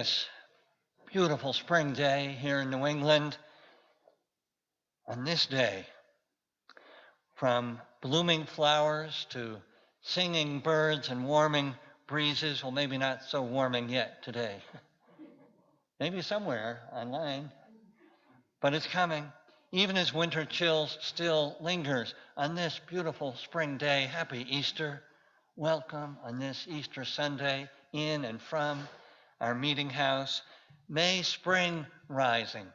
this beautiful spring day here in New England, on this day, from blooming flowers to singing birds and warming breezes, well, maybe not so warming yet today. Maybe somewhere online, but it's coming. Even as winter chills still lingers on this beautiful spring day, happy Easter. Welcome on this Easter Sunday in and from our meeting house. May spring rising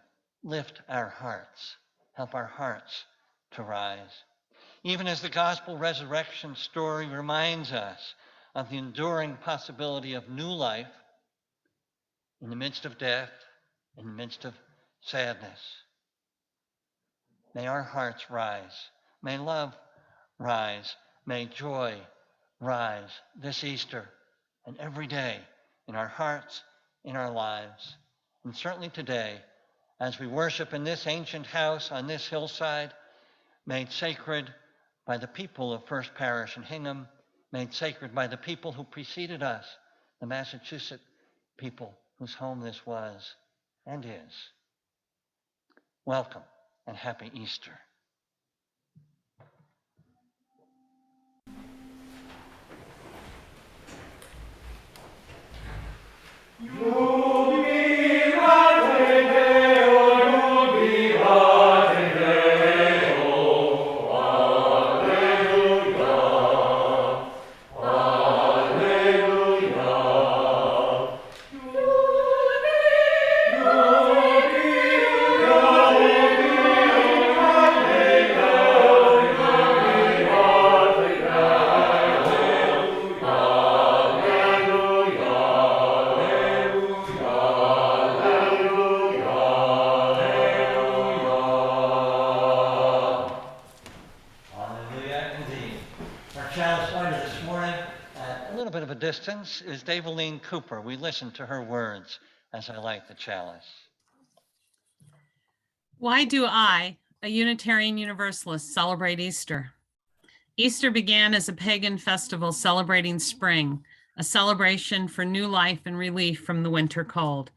lift our hearts, help our hearts to rise. Even as the gospel resurrection story reminds us of the enduring possibility of new life in the midst of death, in the midst of sadness. May our hearts rise. May love rise. May joy rise this Easter and every day in our hearts, in our lives, and certainly today as we worship in this ancient house on this hillside, made sacred by the people of First Parish in Hingham, made sacred by the people who preceded us, the Massachusetts people whose home this was and is. Welcome and happy Easter. Distance is Daveline Cooper. We listen to her words as I light the chalice. Why do I, a Unitarian Universalist, celebrate Easter? Easter began as a pagan festival celebrating spring, a celebration for new life and relief from the winter cold.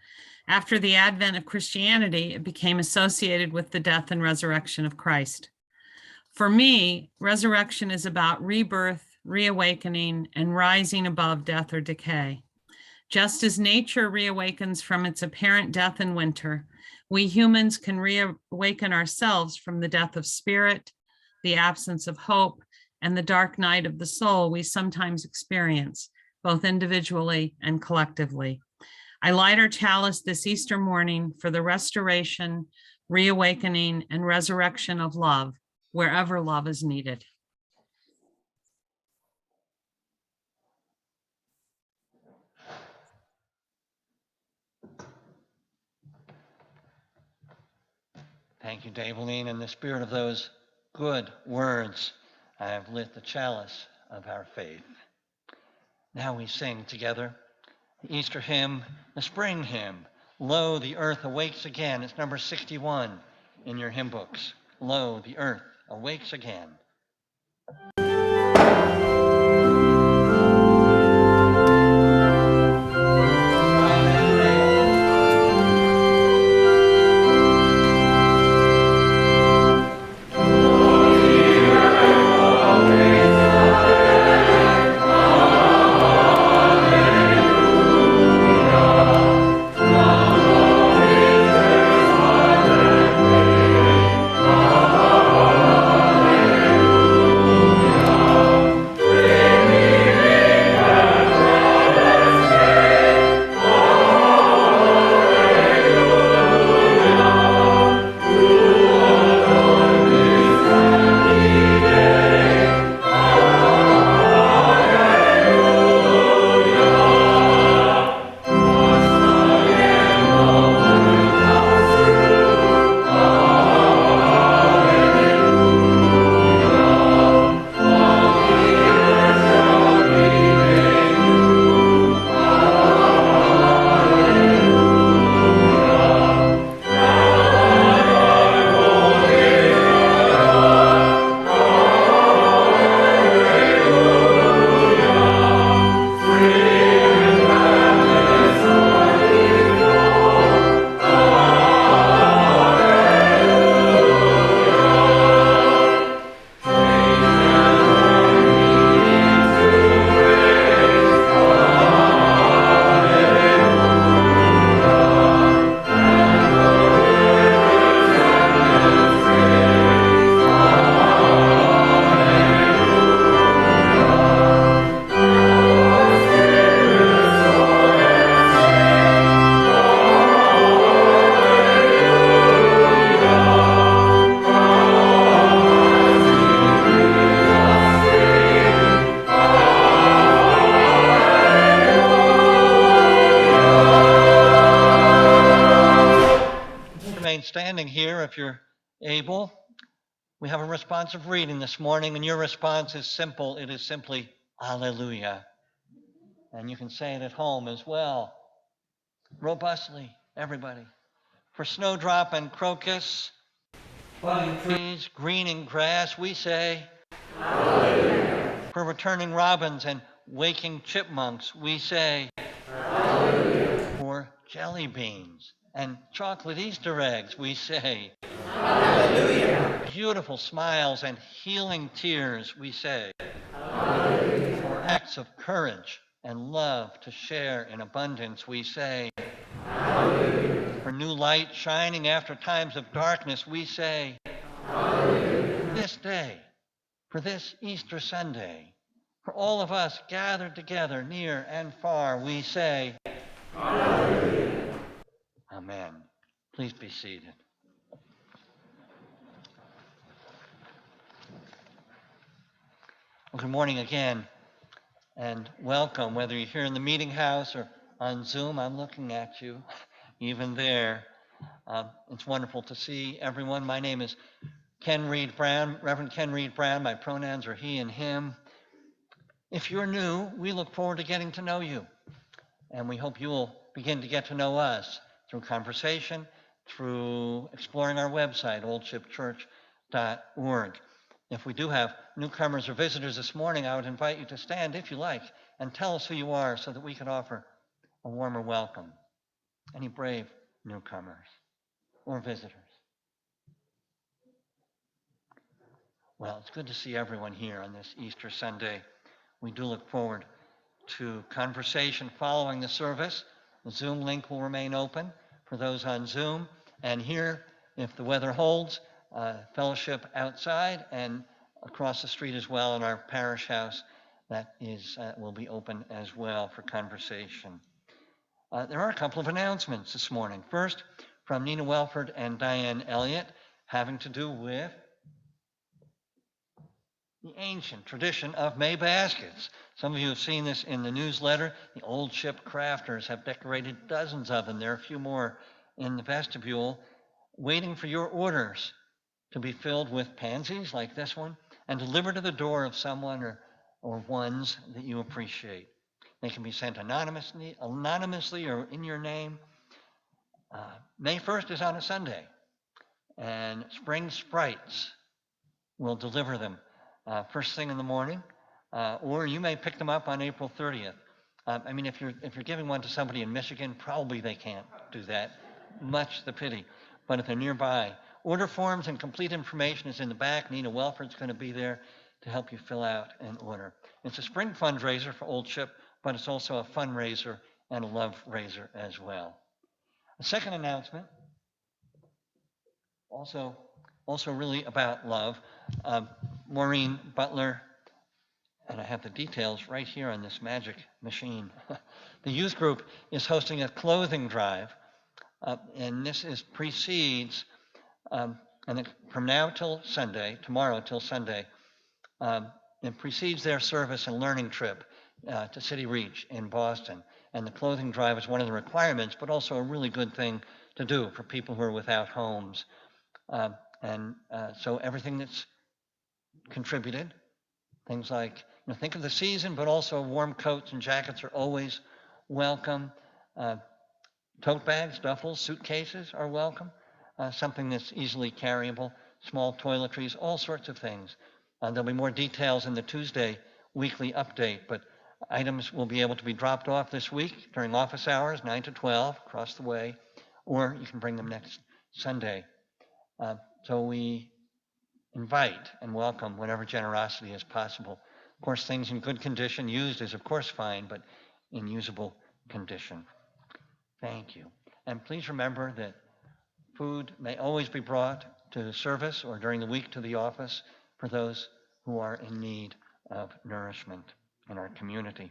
After the advent of Christianity, it became associated with the death and resurrection of Christ. For me, resurrection is about rebirth, reawakening, and rising above death or decay. Just as nature reawakens from its apparent death in winter, we humans can reawaken ourselves from the death of spirit, the absence of hope, and the dark night of the soul we sometimes experience, both individually and collectively. I light our chalice this Easter morning for the restoration, reawakening, and resurrection of love, wherever love is needed. Thank you, Daveline. In the spirit of those good words, I have lit the chalice of our faith. Now we sing together the Easter hymn, the spring hymn, Lo, the Earth Awakes Again. It's number 61 in your hymn books. Lo, the Earth Awakes Again. if you're able. We have a responsive reading this morning, and your response is simple. It is simply, Alleluia. And you can say it at home as well, robustly, everybody. For snowdrop and crocus, budding trees, greening grass, we say, Alleluia. For returning robins and waking chipmunks, we say, Alleluia. For jelly beans and chocolate Easter eggs, we say, Alleluia. Beautiful smiles and healing tears, we say, Alleluia. For acts of courage and love to share in abundance, we say, Alleluia. For new light shining after times of darkness, we say, Alleluia. This day, for this Easter Sunday, for all of us gathered together near and far, we say, Alleluia. Amen. Please be seated. Well, good morning again, and welcome, whether you're here in the meeting house or on Zoom. I'm looking at you, even there. It's wonderful to see everyone. My name is Ken Reed Brown, Reverend Ken Reed Brown. My pronouns are he and him. If you're new, we look forward to getting to know you, and we hope you will begin to get to know us through conversation, through exploring our website, oldshipchurch.org. If we do have newcomers or visitors this morning, I would invite you to stand, if you like, and tell us who you are so that we can offer a warmer welcome. Any brave newcomers or visitors? Well, it's good to see everyone here on this Easter Sunday. We do look forward to conversation following the service. The Zoom link will remain open for those on Zoom. And here, if the weather holds, fellowship outside and across the street as well in our parish house that will be open as well for conversation. There are a couple of announcements this morning. First, from Nina Welford and Diane Elliott, having to do with the ancient tradition of May baskets. Some of you have seen this in the newsletter. The Old Ship crafters have decorated dozens of them. There are a few more in the vestibule, waiting for your orders to be filled with pansies like this one and delivered to the door of someone or ones that you appreciate. They can be sent anonymously or in your name. May 1st is on a Sunday, and Spring Sprites will deliver them first thing in the morning, or you may pick them up on April 30th. If you're giving one to somebody in Michigan, probably they can't do that. Much the pity. But if they're nearby, order forms and complete information is in the back. Nina Welford's going to be there to help you fill out an order. It's a spring fundraiser for Old Ship, but it's also a fundraiser and a love raiser as well. A second announcement, also really about love. Maureen Butler, and I have the details right here on this magic machine. The youth group is hosting a clothing drive, and this precedes, from now till Sunday, tomorrow till Sunday, it precedes their service and learning trip to City Reach in Boston. And the clothing drive is one of the requirements, but also a really good thing to do for people who are without homes. So everything that's contributed, things like, think of the season, but also warm coats and jackets are always welcome. Tote bags, duffels, suitcases are welcome. Something that's easily carryable, small toiletries, all sorts of things. There'll be more details in the Tuesday weekly update, but items will be able to be dropped off this week during office hours, 9 to 12, across the way, or you can bring them next Sunday. So we invite and welcome whatever generosity is possible. Of course, things in good condition, used is of course fine, but in usable condition. Thank you. And please remember that food may always be brought to the service or during the week to the office for those who are in need of nourishment in our community.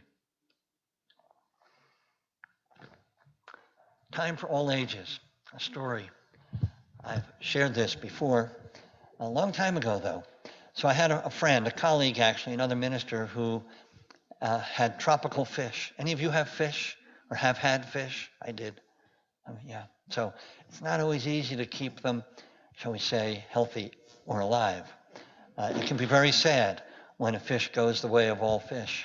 Time for all ages, a story. I've shared this before, a long time ago though. So I had a friend, a colleague actually, another minister who had tropical fish. Any of you have fish or have had fish? I did. Yeah. So it's not always easy to keep them shall we say, healthy or alive. It can be very sad when a fish goes the way of all fish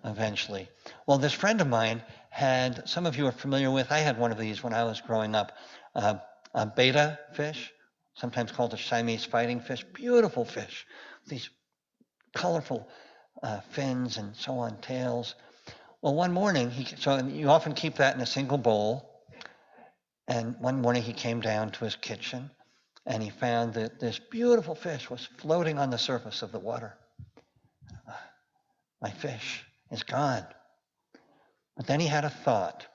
eventually. Well, this friend of mine had, some of you are familiar with, I had one of these when I was growing up, a betta fish, sometimes called a Siamese fighting fish, beautiful fish, these colorful fins and so on, tails. Well, one morning, so you often keep that in a single bowl, and one morning he came down to his kitchen and he found that this beautiful fish was floating on the surface of the water. My fish is gone. But then he had a thought.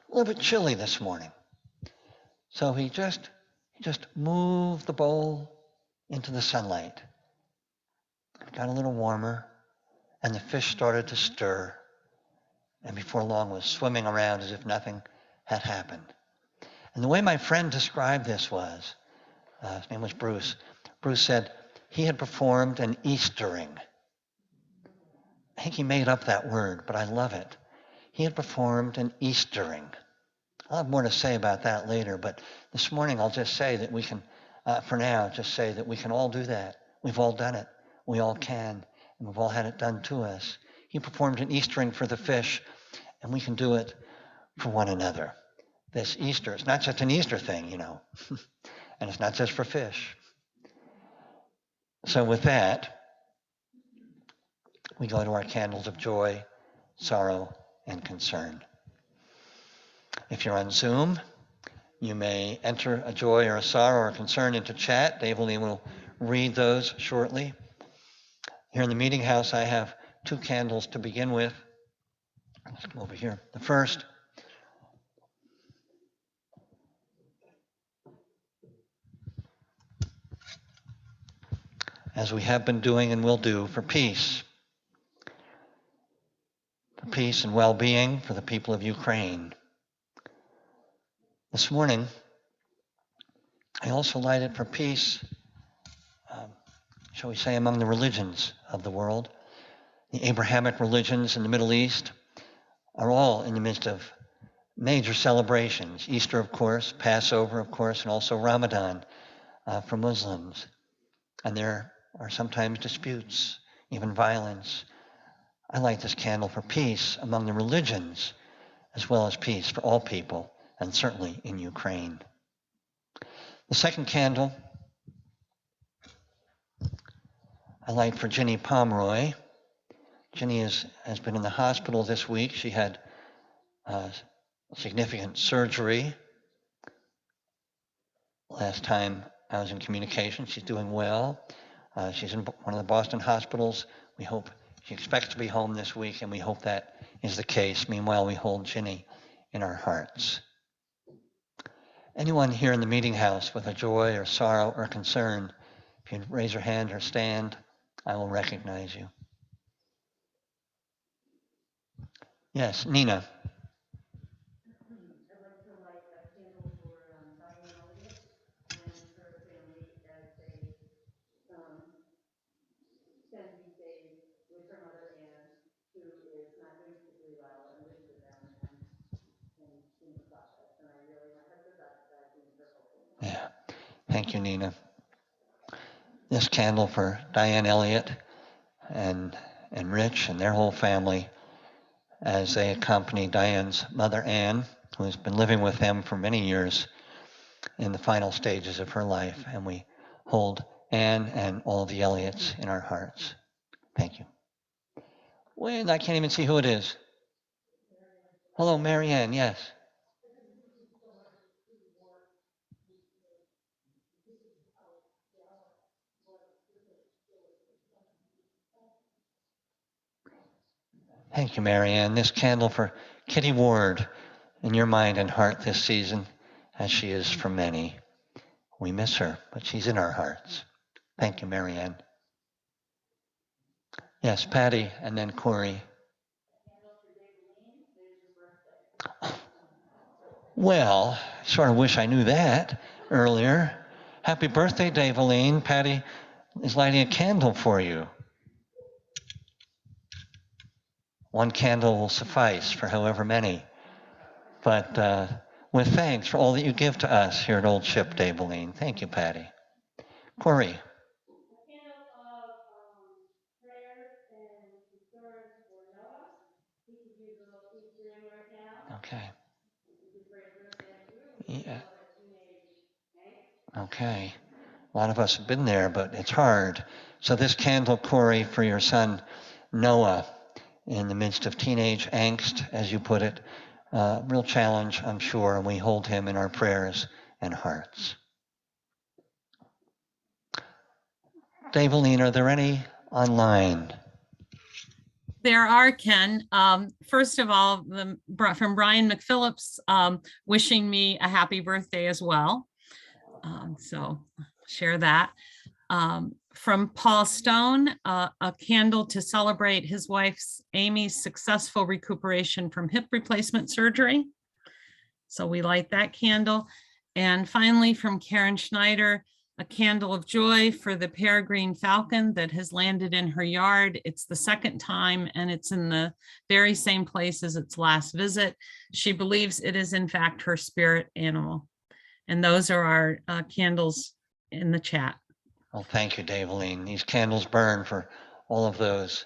A little bit chilly this morning. So he just moved the bowl into the sunlight. It got a little warmer, and the fish started to stir, and before long was swimming around as if nothing had happened. And the way my friend described this was, his name was Bruce. Bruce said he had performed an Eastering. I think he made up that word, but I love it. He had performed an Eastering. I'll have more to say about that later, but this morning I'll just say that we can, for now, just say that we can all do that. We've all done it. We all can, and we've all had it done to us. He performed an Eastering for the fish, and we can do it for one another. This Easter, it's not just an Easter thing, you know, and it's not just for fish. So with that, we go to our candles of joy, sorrow, and concern. If you're on Zoom, you may enter a joy or a sorrow or a concern into chat. Dave Lee will read those shortly. Here in the meeting house, I have 2 candles to begin with. Let's come over here. The first, as we have been doing and will do, for peace. For peace and well-being for the people of Ukraine. This morning, I also lighted for peace, shall we say, among the religions of the world. The Abrahamic religions in the Middle East are all in the midst of major celebrations. Easter, of course, Passover, of course, and also Ramadan for Muslims. And there are sometimes disputes, even violence. I light this candle for peace among the religions, as well as peace for all people, and certainly in Ukraine. The second candle I light for Ginny Pomeroy. Ginny has been in the hospital this week. She had significant surgery. Last time I was in communication, she's doing well. She's in one of the Boston hospitals. We hope she expects to be home this week, and we hope that is the case. Meanwhile, we hold Ginny in our hearts. Anyone here in the meeting house with a joy or sorrow or concern, if you'd raise your hand or stand, I will recognize you. Yes, Nina. Yeah, thank you, Nina. This candle for Diane Elliott and Rich and their whole family as they accompany Diane's mother, Anne, who has been living with them for many years in the final stages of her life. And we hold Anne and all the Elliots in our hearts. Thank you. Wait, I can't even see who it is. Hello, Marianne, yes. Thank you, Marianne. This candle for Kitty Ward in your mind and heart this season, as she is for many. We miss her, but she's in our hearts. Thank you, Marianne. Yes, Patty, and then Corey. Well, I sort of wish I knew that earlier. Happy birthday, Daveline. Patty is lighting a candle for you. One candle will suffice for however many. But with thanks for all that you give to us here at Old Ship, Daveline. Thank you, Patty. Corey. Okay. Yeah. Okay. A lot of us have been there, but it's hard. So this candle, Corey, for your son Noah, in the midst of teenage angst, as you put it, real challenge, I'm sure, and we hold him in our prayers and hearts. Daveline, are there any online? There are, Ken. First of all, from Brian McPhillips, wishing me a happy birthday as well. So share that. From Paul Stone, a candle to celebrate his wife's Amy's successful recuperation from hip replacement surgery. So we light that candle. And finally, from Karen Schneider, a candle of joy for the peregrine falcon that has landed in her yard. It's the second time, and it's in the very same place as its last visit. She believes it is in fact her spirit animal. And those are our candles in the chat. Well, thank you, Daveline. These candles burn for all of those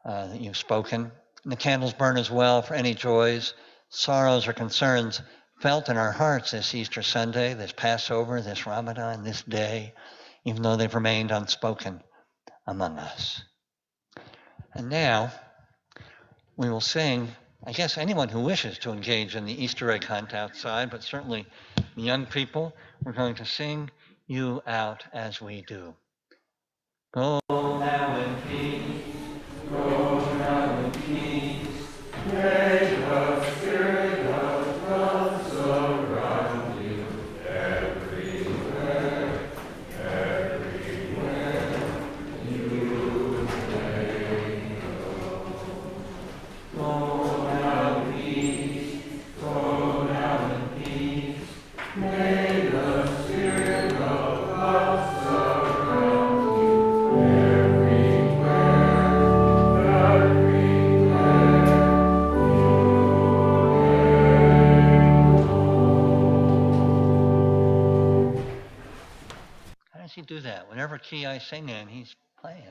that you've spoken. And the candles burn as well for any joys, sorrows, or concerns felt in our hearts this Easter Sunday, this Passover, this Ramadan, this day, even though they've remained unspoken among us. And now we will sing, I guess anyone who wishes to engage in the Easter egg hunt outside, but certainly the young people, we're going to sing you out as we do. Go now in peace, go now in peace, may the spirit of love surround you everywhere, everywhere you may go. Go now in peace, go now in peace, may the spirit of love surround you everywhere, everywhere you may go. How does he do that? Whatever key I sing in, he's playing.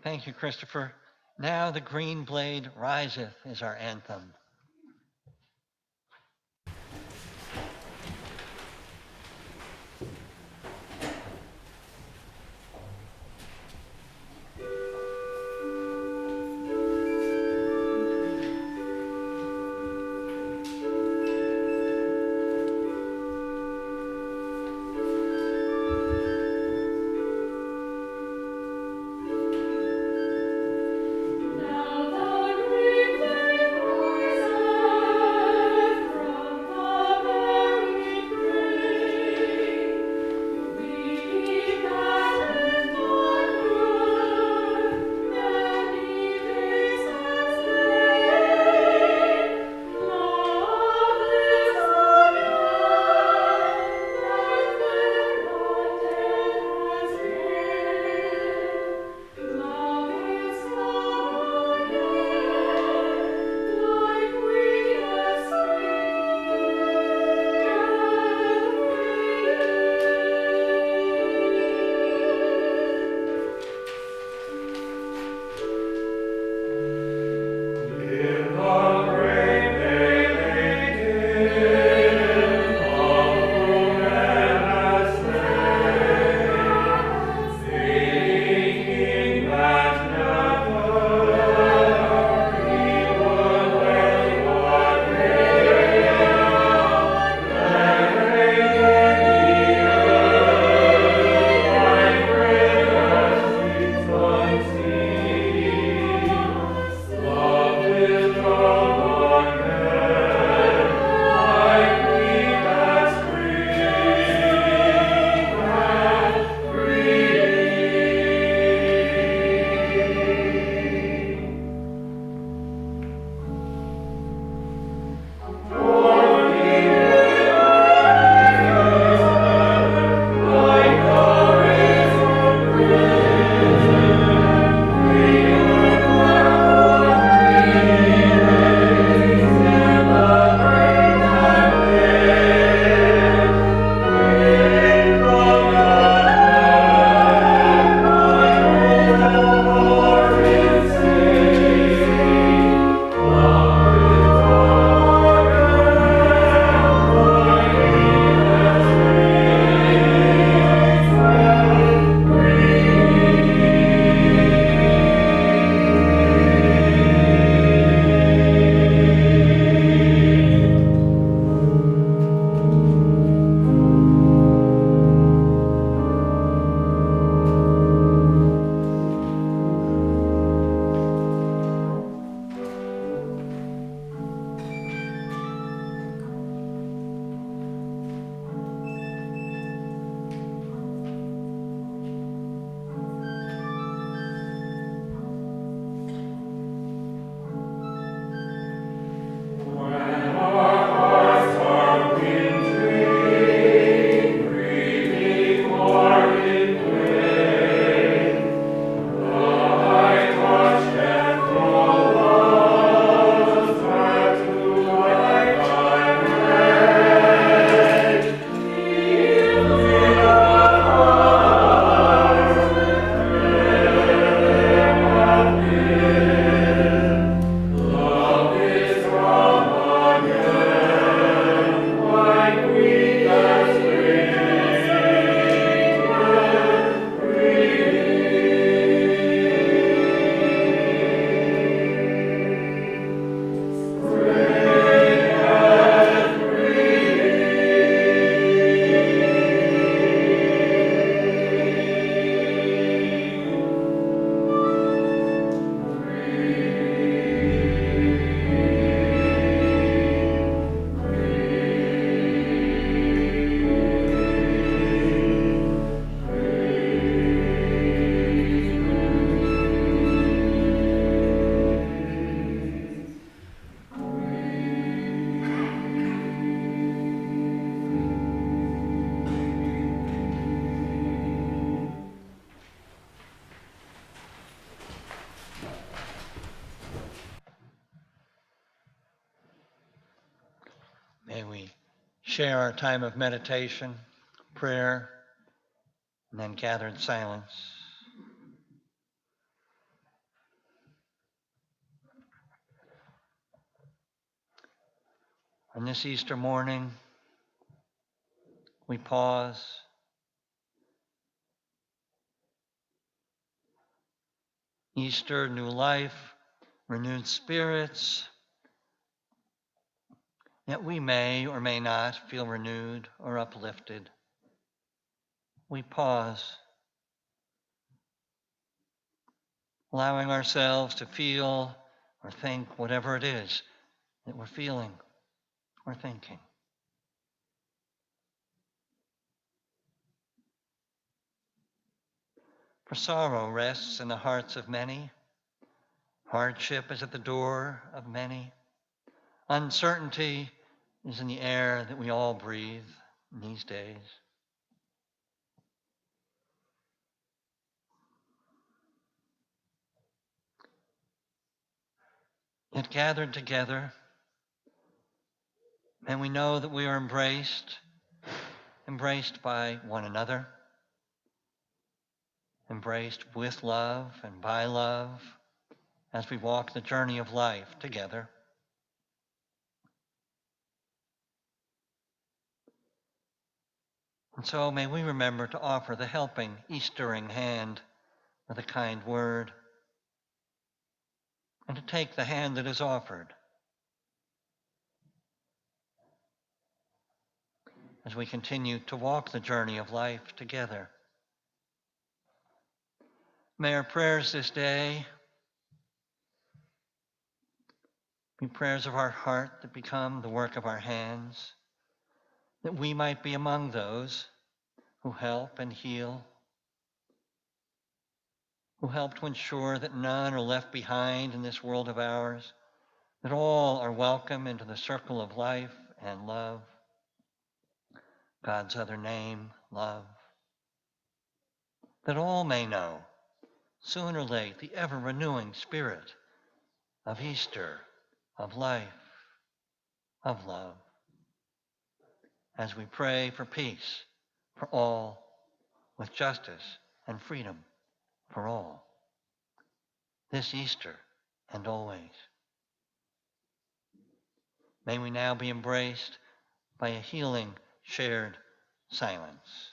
Thank you, Christopher. Now the green blade riseth is our anthem. Now the green blade share our time of meditation, prayer, and then gathered silence. On this Easter morning, we pause. Easter, new life, renewed spirits, yet we may or may not feel renewed or uplifted. We pause, allowing ourselves to feel or think whatever it is that we're feeling or thinking. For sorrow rests in the hearts of many. Hardship is at the door of many. Uncertainty is in the air that we all breathe in these days. Yet gathered together, and we know that we are embraced by one another, embraced with love and by love as we walk the journey of life together. And so may we remember to offer the helping, Eastering hand with a kind word, and to take the hand that is offered as we continue to walk the journey of life together. May our prayers this day be prayers of our heart that become the work of our hands, that we might be among those who help and heal, who help to ensure that none are left behind in this world of ours, that all are welcome into the circle of life and love, God's other name, love, that all may know, soon or late, the ever-renewing spirit of Easter, of life, of love, as we pray for peace for all, with justice and freedom for all, this Easter and always. May we now be embraced by a healing, shared silence.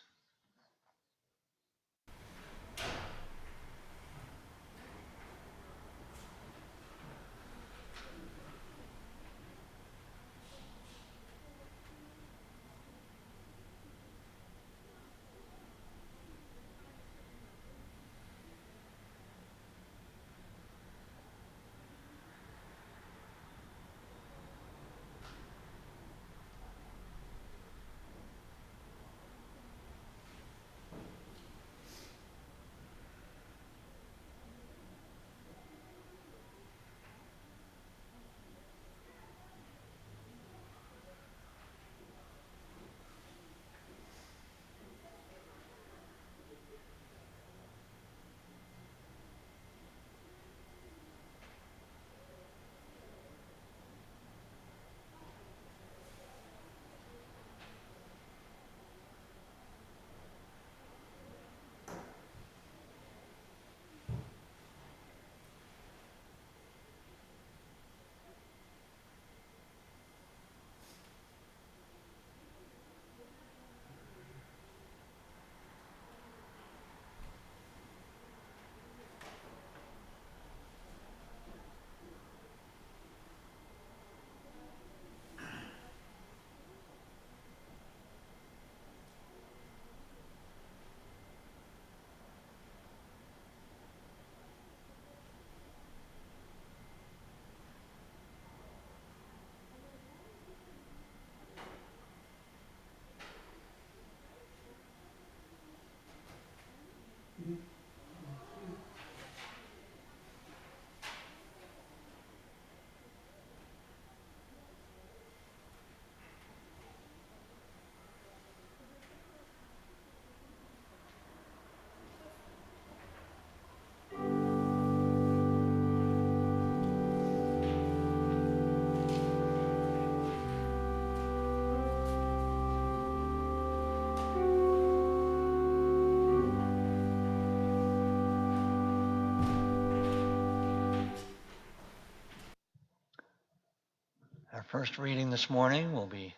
First reading this morning will be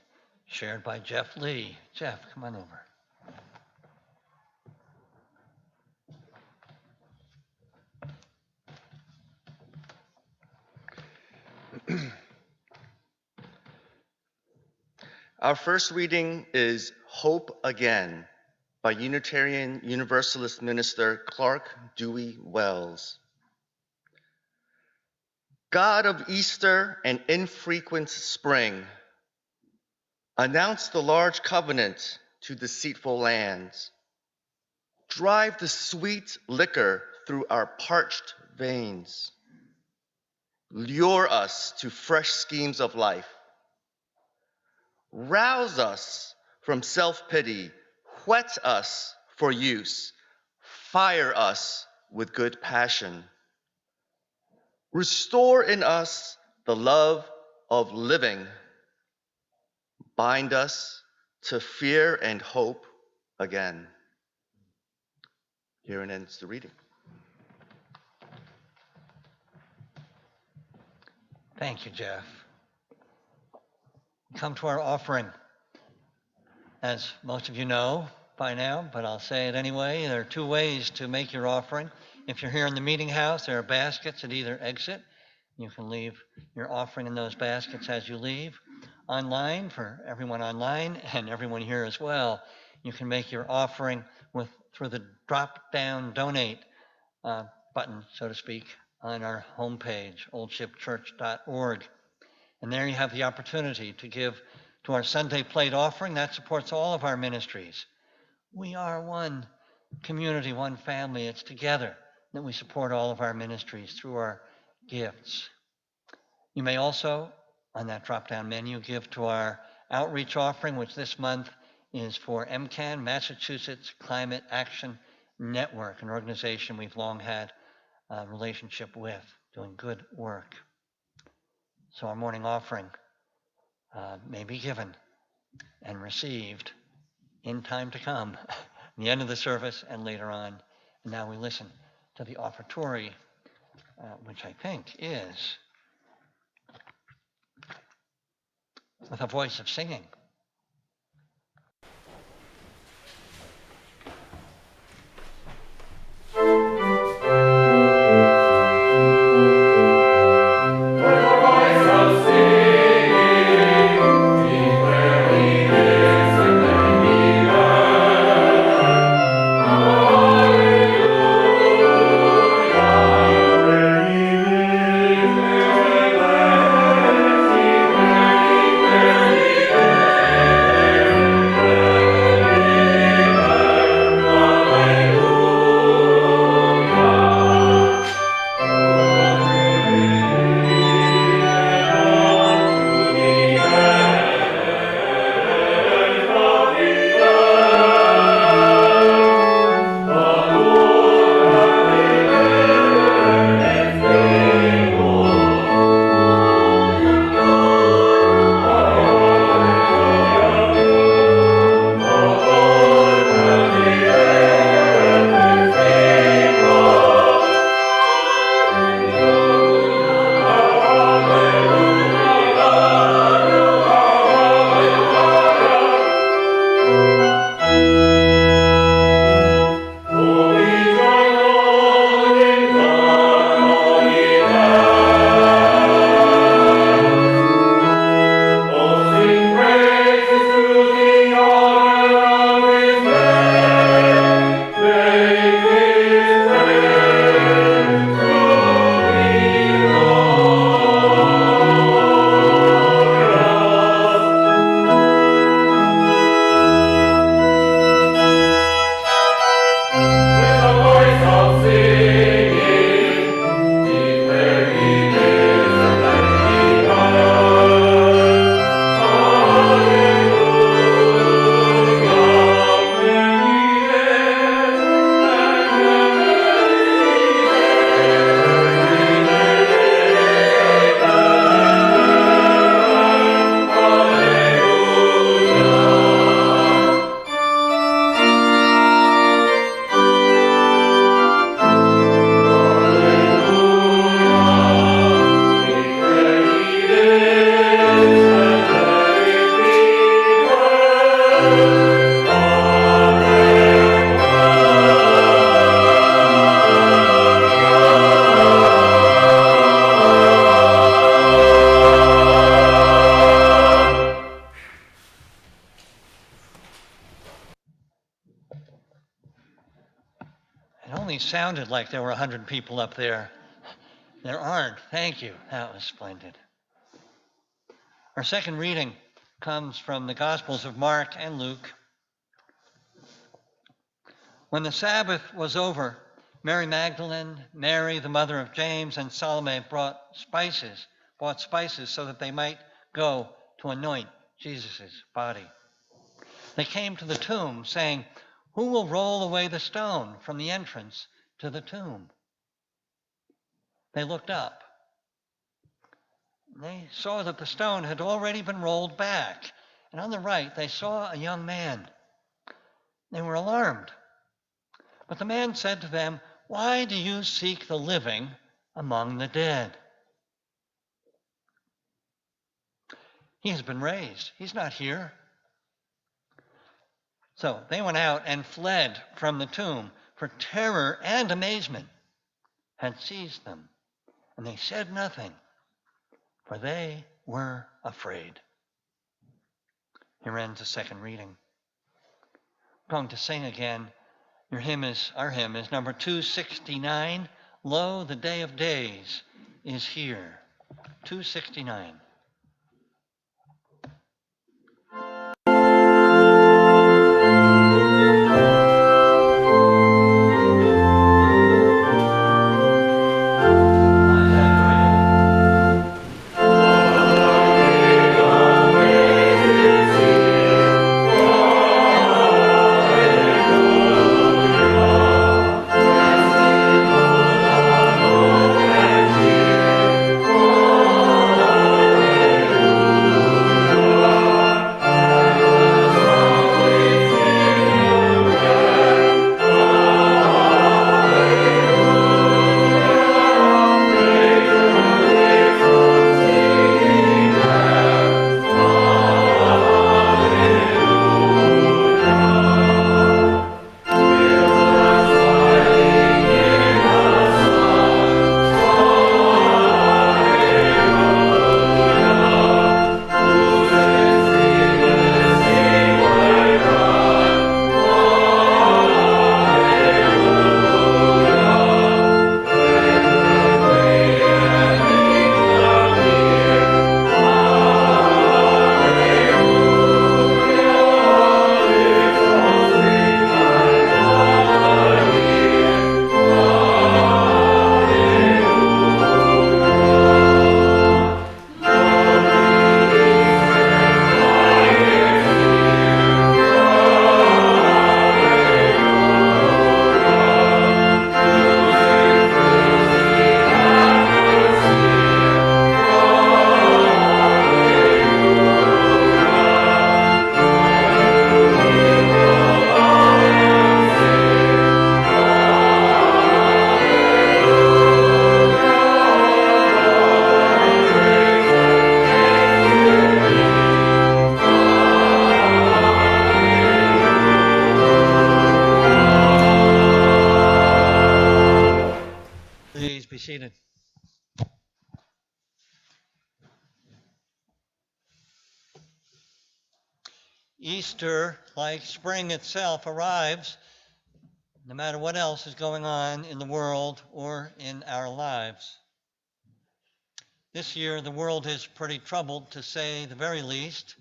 shared by Jeff Lee. Jeff, come on over. Our first reading is Hope Again by Unitarian Universalist minister Clark Dewey Wells. God of Easter and infrequent spring, announce the large covenant to deceitful lands. Drive the sweet liquor through our parched veins. Lure us to fresh schemes of life. Rouse us from self-pity, whet us for use, fire us with good passion. Restore in us the love of living. Bind us to fear and hope again. Here ends the reading. Thank you, Jeff. Come to our offering. As most of you know by now, but I'll say it anyway, there are two ways to make your offering. If you're here in the meeting house, there are baskets at either exit. You can leave your offering in those baskets as you leave. Online, for everyone online and everyone here as well, you can make your offering through the drop-down donate button, so to speak, on our homepage, oldshipchurch.org. And there you have the opportunity to give to our Sunday plate offering. That supports all of our ministries. We are one community, one family. It's together that we support all of our ministries through our gifts. You may also, on that drop-down menu, give to our outreach offering, which this month is for MCAN, Massachusetts Climate Action Network, an organization we've long had a relationship with, doing good work. So our morning offering may be given and received in time to come, the end of the service and later on. And now we listen to the offertory, which I think is with a voice of singing. sounded like there were 100 people up there. There aren't. Thank you. That was splendid. Our second reading comes from the Gospels of Mark and Luke. When the Sabbath was over, Mary Magdalene, Mary, the mother of James, and Salome bought spices so that they might go to anoint Jesus' body. They came to the tomb, saying, "Who will roll away the stone from the entrance to the tomb?" They looked up. They saw that the stone had already been rolled back, and on the right they saw a young man. They were alarmed. But the man said to them, "Why do you seek the living among the dead? He has been raised. He's not here." So they went out and fled from the tomb, for terror and amazement had seized them. And they said nothing, for they were afraid. Here ends the second reading. We're going to sing again. Our hymn is number 269, "Lo, the Day of Days is Here." 269. Please be seated. Easter, like spring itself, arrives no matter what else is going on in the world or in our lives. This year, the world is pretty troubled, to say the very least.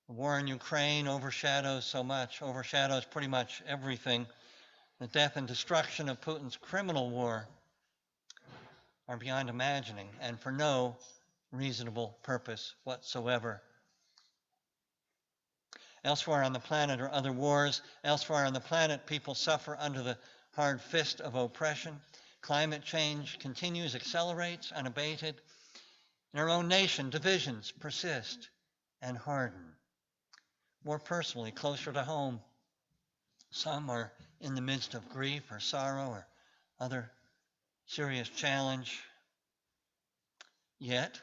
The war in Ukraine overshadows pretty much everything. The death and destruction of Putin's criminal war are beyond imagining, and for no reasonable purpose whatsoever. Elsewhere on the planet are other wars. Elsewhere on the planet, people suffer under the hard fist of oppression. Climate change continues, accelerates, unabated. In our own nation, divisions persist and harden. More personally, closer to home, some are in the midst of grief or sorrow or other serious challenge. Yet,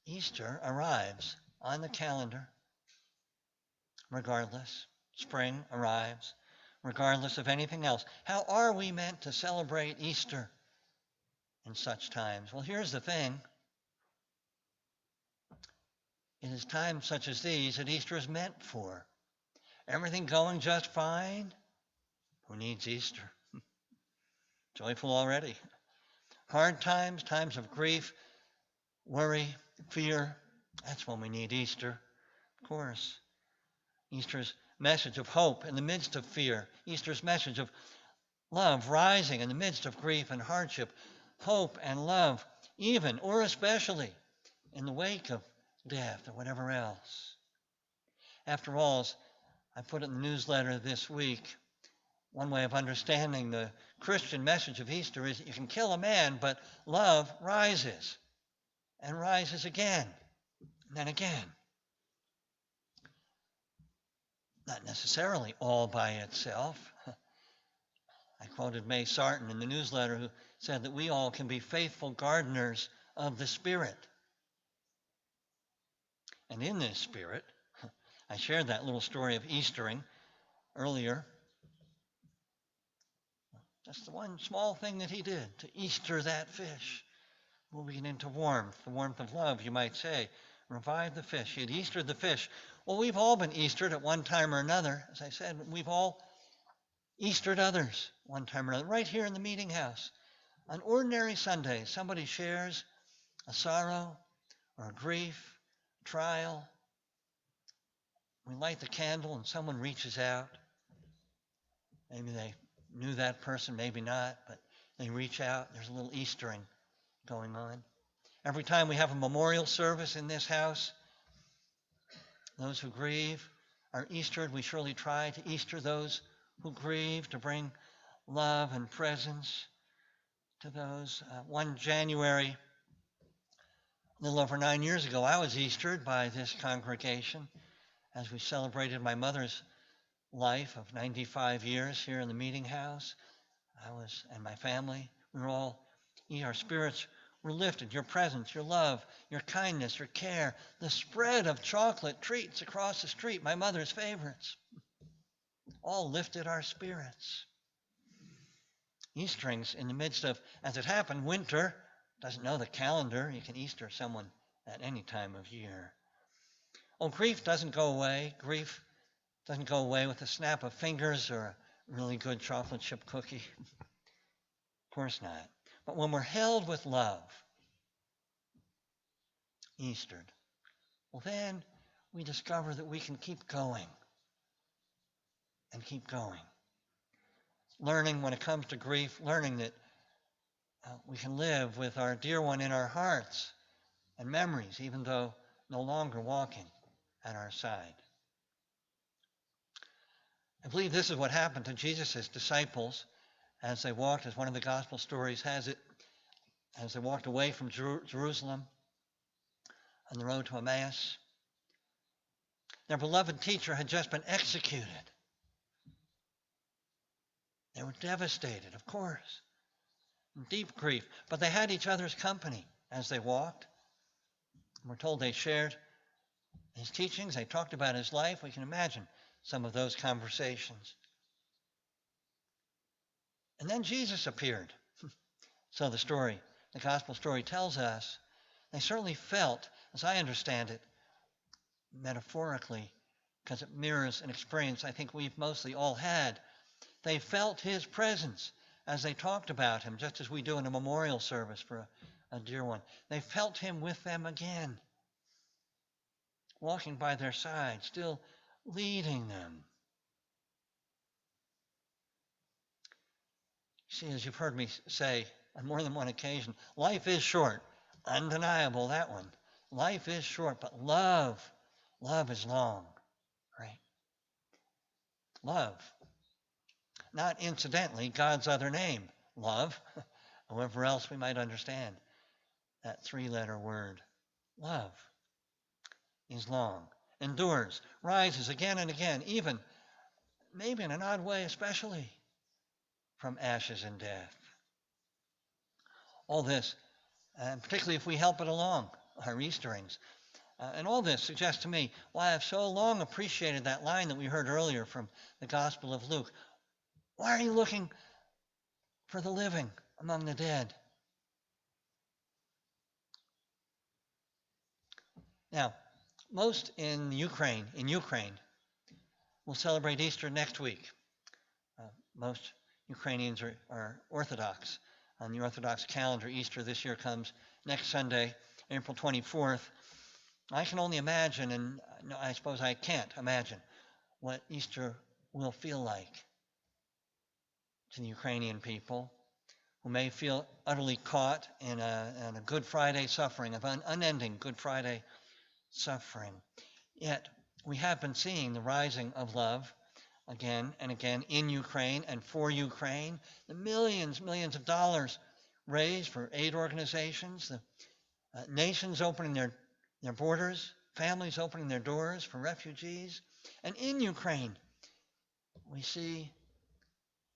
Easter arrives on the calendar regardless. Spring arrives regardless of anything else. How are we meant to celebrate Easter in such times? Well, here's the thing. It is times such as these that Easter is meant for. Everything going just fine? Who needs Easter? joyful already. Hard times, times of grief, worry, fear, that's when we need Easter, of course. Easter's message of hope in the midst of fear. Easter's message of love rising in the midst of grief and hardship. Hope and love, even or especially in the wake of death or whatever else. After all, as I put it in the newsletter this week, one way of understanding the Christian message of Easter is you can kill a man, but love rises and rises again and then again. Not necessarily all by itself. I quoted May Sarton in the newsletter, who said that we all can be faithful gardeners of the Spirit. And in this spirit, I shared that little story of Eastering earlier. Just the one small thing that he did to Easter that fish, moving it into warmth, the warmth of love, you might say. Revive the fish. He had Eastered the fish. Well, we've all been Eastered at one time or another. As I said, we've all Eastered others one time or another, right here in the meeting house. On ordinary Sundays, somebody shares a sorrow or a grief, a trial. We light the candle and someone reaches out. Maybe they knew that person, maybe not, but they reach out. There's a little Eastering going on. Every time we have a memorial service in this house, those who grieve are Eastered. We surely try to Easter those who grieve, to bring love and presence to those. 1 January, a little over 9 years ago, I was Eastered by this congregation as we celebrated my mother's life of 95 years here in the meeting house. And my family, our spirits were lifted. Your presence, your love, your kindness, your care, the spread of chocolate treats across the street, my mother's favorites, all lifted our spirits. Easterings in the midst of, as it happened, winter. Doesn't know the calendar. You can Easter someone at any time of year. Oh, grief doesn't go away. Grief doesn't go away with a snap of fingers or a really good chocolate chip cookie. Of course not. But when we're held with love, Eastered, well, then we discover that we can keep going and keep going. Learning when it comes to grief, learning that we can live with our dear one in our hearts and memories, even though no longer walking at our side. I believe this is what happened to Jesus' disciples as they walked, as one of the gospel stories has it, as they walked away from Jerusalem on the road to Emmaus. Their beloved teacher had just been executed. They were devastated, of course, in deep grief, but they had each other's company as they walked. We're told they shared his teachings, they talked about his life. We can imagine some of those conversations. And then Jesus appeared. So the gospel story tells us, they certainly felt, as I understand it, metaphorically, because it mirrors an experience I think we've mostly all had. They felt his presence as they talked about him, just as we do in a memorial service for a dear one. They felt him with them again, walking by their side, still leading them. See, as you've heard me say on more than one occasion, life is short. Undeniable, that one. Life is short, but love is long, right? Love. Not incidentally, God's other name, love, however else we might understand that three-letter word. Love is long, endures, rises again and again, even, maybe in an odd way especially, from ashes and death. All this, and particularly if we help it along, our Easterings. And all this suggests to me why I've so long appreciated that line that we heard earlier from the Gospel of Luke. Why are you looking for the living among the dead? Now, most in Ukraine, will celebrate Easter next week. Most Ukrainians are Orthodox. On the Orthodox calendar, Easter this year comes next Sunday, April 24th. I can only imagine, and no, I suppose I can't imagine, what Easter will feel like to the Ukrainian people, who may feel utterly caught in a Good Friday suffering, of unending Good Friday suffering. Yet we have been seeing the rising of love again and again in Ukraine and for Ukraine, the millions of dollars raised for aid organizations, the nations opening their borders, families opening their doors for refugees. And in Ukraine, we see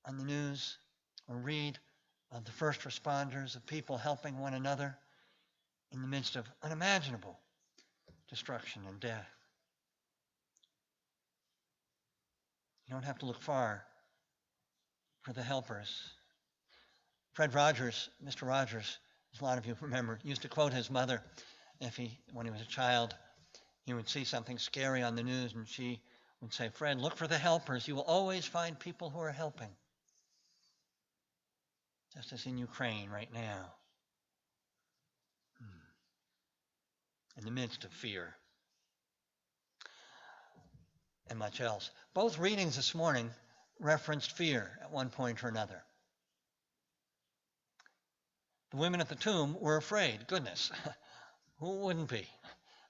on the news or read of the first responders, of people helping one another in the midst of unimaginable destruction and death. You don't have to look far for the helpers. Fred Rogers, Mr. Rogers, as a lot of you remember, used to quote his mother when he was a child, he would see something scary on the news and she would say, "Fred, look for the helpers. You will always find people who are helping." Just as in Ukraine right now, in the midst of fear and much else. Both readings this morning referenced fear at one point or another. The women at the tomb were afraid. Goodness, who wouldn't be?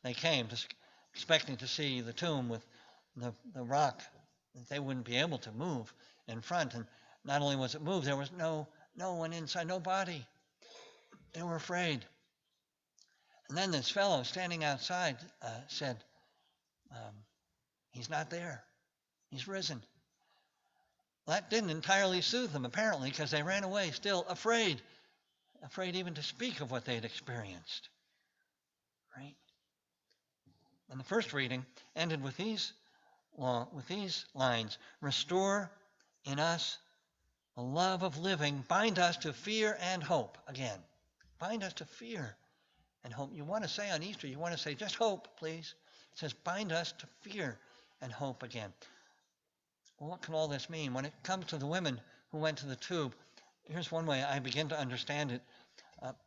They came expecting to see the tomb with the rock that they wouldn't be able to move in front. And not only was it moved, there was no one inside, no body. They were afraid. And then this fellow standing outside said, "He's not there. He's risen." That didn't entirely soothe them, apparently, because they ran away still afraid even to speak of what they'd experienced. Right? And the first reading ended with these lines: "Restore in us a love of living, bind us to fear and hope." Again, bind us to fear and hope. You want to say on Easter, you want to say just hope, please. It says bind us to fear and hope again. Well, what can all this mean? When it comes to the women who went to the tomb, here's one way I begin to understand it.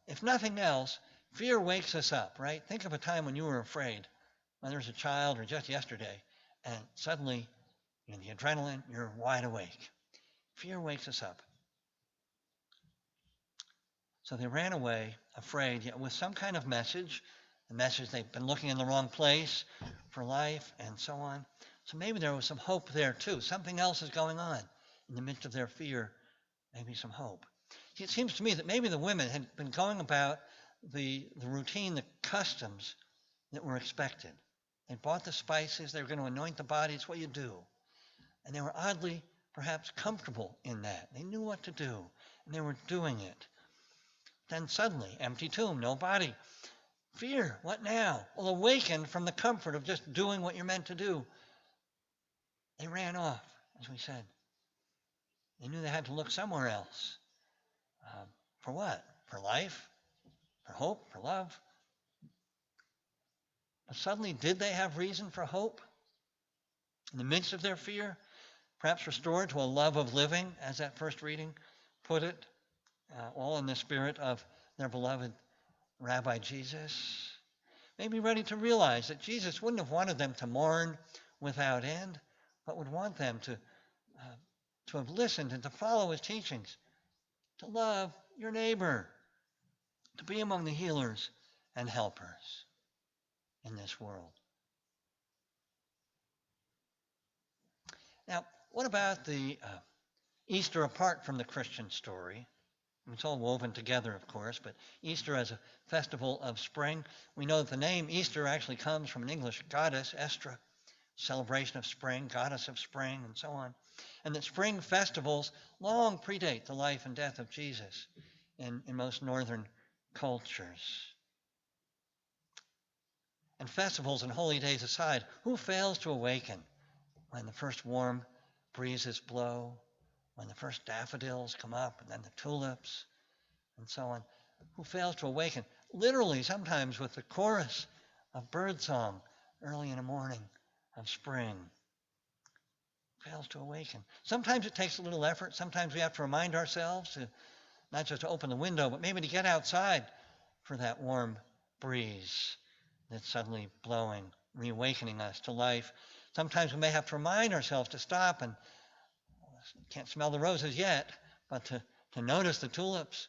If nothing else, fear wakes us up, right? Think of a time when you were afraid, whether as a child or just yesterday, and suddenly, the adrenaline, you're wide awake. Fear wakes us up. So they ran away, afraid, yet with some kind of message, the message they've been looking in the wrong place for life, and so on. So maybe there was some hope there too. Something else is going on in the midst of their fear, maybe some hope. See, it seems to me that maybe the women had been going about the routine, the customs that were expected. They bought the spices, they were going to anoint the body, it's what you do. And they were oddly, perhaps, comfortable in that. They knew what to do, and they were doing it. Then suddenly, empty tomb, no body. Fear, what now? Well, awakened from the comfort of just doing what you're meant to do, they ran off, as we said. They knew they had to look somewhere else. For what? For life? For hope? For love? But suddenly, did they have reason for hope? In the midst of their fear, perhaps restored to a love of living, as that first reading put it, all in the spirit of their beloved Rabbi Jesus. Maybe ready to realize that Jesus wouldn't have wanted them to mourn without end, but would want them to have listened and to follow his teachings, to love your neighbor, to be among the healers and helpers in this world. Now, what about the Easter apart from the Christian story? It's all woven together, of course, but Easter as a festival of spring. We know that the name Easter actually comes from an English goddess, Estra, celebration of spring, goddess of spring, and so on. And that spring festivals long predate the life and death of Jesus in most northern cultures. And festivals and holy days aside, who fails to awaken when the first warm breezes blow, when the first daffodils come up, and then the tulips, and so on? Who fails to awaken, literally sometimes with the chorus of birdsong early in the morning of spring? fails to awaken. Sometimes it takes a little effort. Sometimes we have to remind ourselves to not just to open the window, but maybe to get outside for that warm breeze that's suddenly blowing, reawakening us to life. Sometimes we may have to remind ourselves to stop and can't smell the roses yet, but to notice the tulips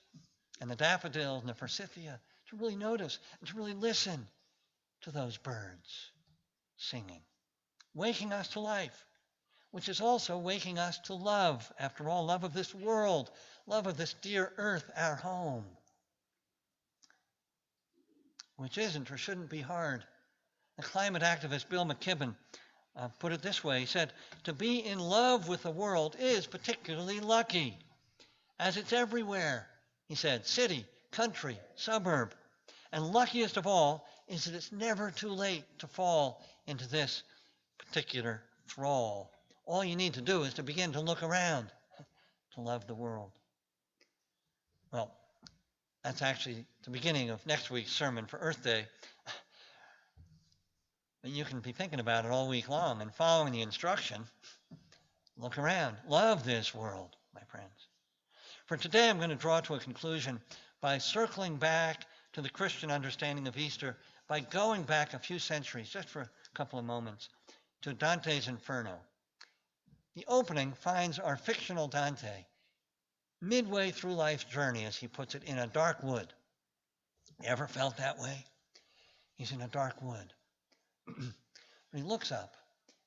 and the daffodils and the forsythia, to really notice and to really listen to those birds singing, waking us to life, which is also waking us to love. After all, love of this world, love of this dear earth, our home, which isn't or shouldn't be hard. The climate activist Bill McKibben put it this way. He said, to be in love with the world is particularly lucky, as it's everywhere. He said, city, country, suburb. And luckiest of all is that it's never too late to fall into this particular thrall. All you need to do is to begin to look around to love the world. Well, that's actually the beginning of next week's sermon for Earth Day. But you can be thinking about it all week long and following the instruction. Look around. Love this world, my friends. For today, I'm going to draw to a conclusion by circling back to the Christian understanding of Easter, by going back a few centuries, just for a couple of moments, to Dante's Inferno. The opening finds our fictional Dante midway through life's journey, as he puts it, in a dark wood. You ever felt that way? He's in a dark wood. He looks up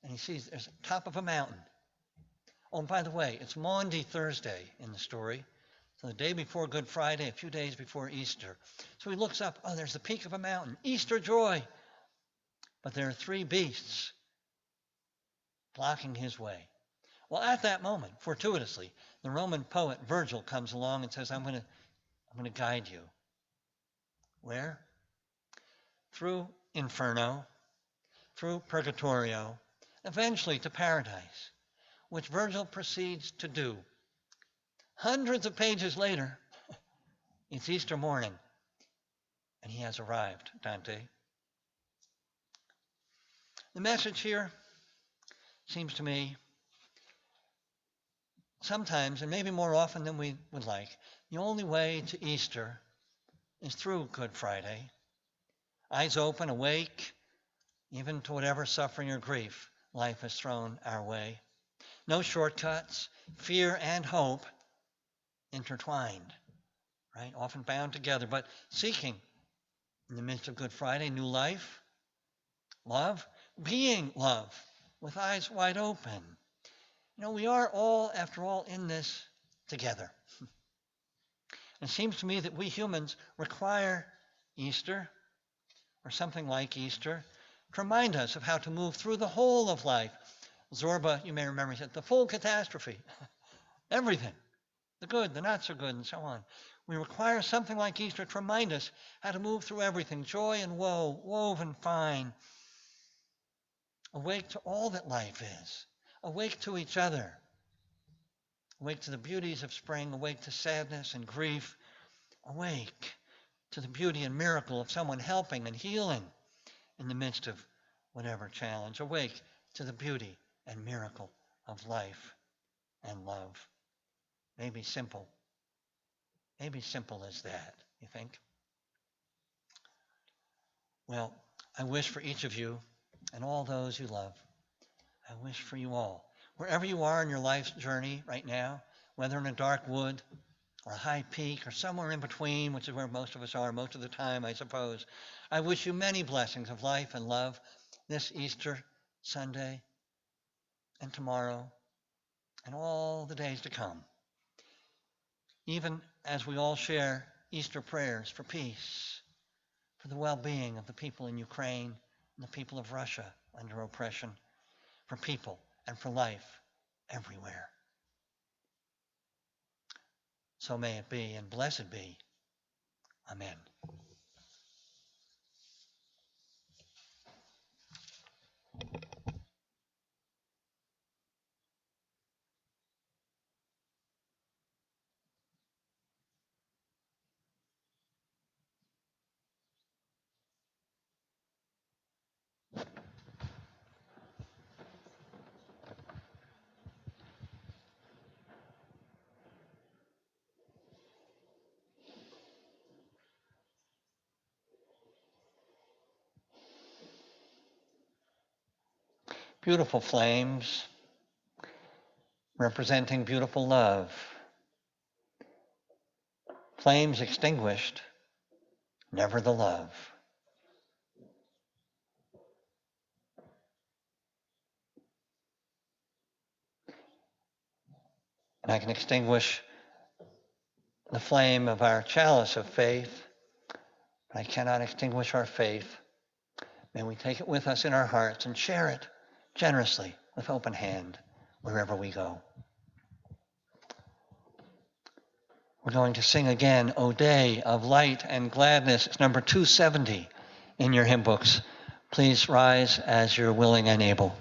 and he sees there's the top of a mountain. Oh, and by the way, it's Maundy Thursday in the story. So the day before Good Friday, a few days before Easter. So he looks up, oh, there's the peak of a mountain, Easter joy. But there are three beasts blocking his way. Well, at that moment, fortuitously, the Roman poet Virgil comes along and says, I'm going to guide you. Where? Through Inferno, through Purgatorio, eventually to paradise, which Virgil proceeds to do. Hundreds of pages later, it's Easter morning, and he has arrived, Dante. The message here seems to me sometimes, and maybe more often than we would like, the only way to Easter is through Good Friday. Eyes open, awake, even to whatever suffering or grief life has thrown our way. No shortcuts, fear and hope intertwined, right? Often bound together, but seeking in the midst of Good Friday, new life, love, being love, with eyes wide open. You know, we are all, after all, in this together. It seems to me that we humans require Easter, or something like Easter, to remind us of how to move through the whole of life. Zorba, you may remember, said, the full catastrophe. Everything. The good, the not so good, and so on. We require something like Easter to remind us how to move through everything, joy and woe, woven fine. Awake to all that life is. Awake to each other. Awake to the beauties of spring. Awake to sadness and grief. Awake to the beauty and miracle of someone helping and healing in the midst of whatever challenge. Awake to the beauty and miracle of life and love. Maybe simple. Maybe simple as that, you think? Well, I wish for each of you and all those you love, I wish for you all, wherever you are in your life's journey right now, whether in a dark wood or a high peak or somewhere in between, which is where most of us are most of the time, I suppose, I wish you many blessings of life and love this Easter Sunday and tomorrow and all the days to come. Even as we all share Easter prayers for peace, for the well-being of the people in Ukraine and the people of Russia under oppression, for people and for life everywhere. So may it be, and blessed be. Amen. beautiful flames representing beautiful love. Flames extinguished, never the love. And I can extinguish the flame of our chalice of faith, but I cannot extinguish our faith. May we take it with us in our hearts and share it generously with open hand wherever we go. We're going to sing again, O Day of Light and Gladness. It's number 270 in your hymn books. Please rise as you're willing and able.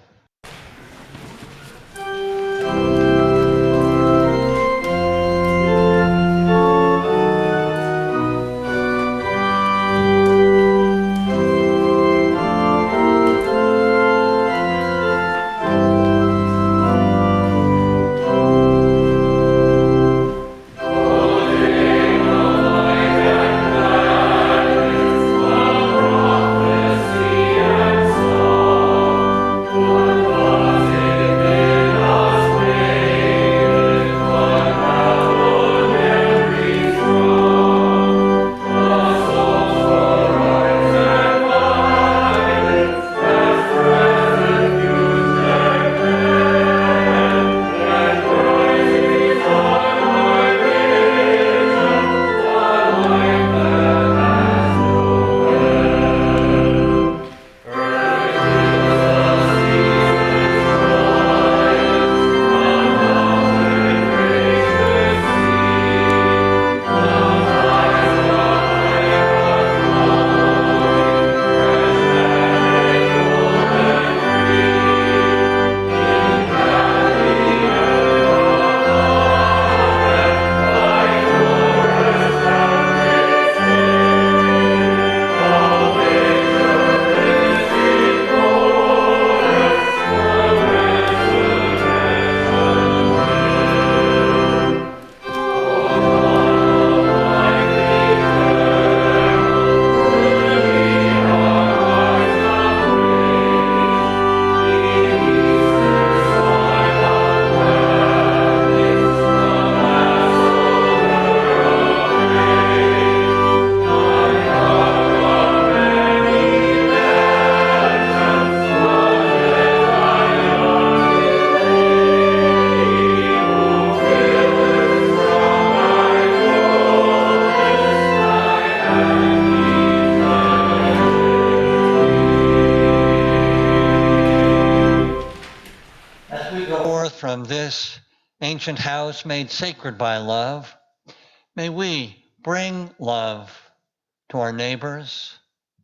From this ancient house made sacred by love, may we bring love to our neighbors,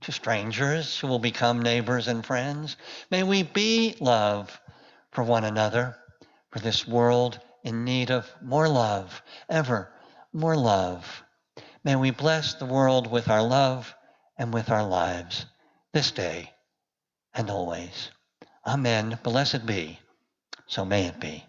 to strangers who will become neighbors and friends. May we be love for one another, for this world in need of more love, ever more love. May we bless the world with our love and with our lives this day and always. Amen. Blessed be. So may it be.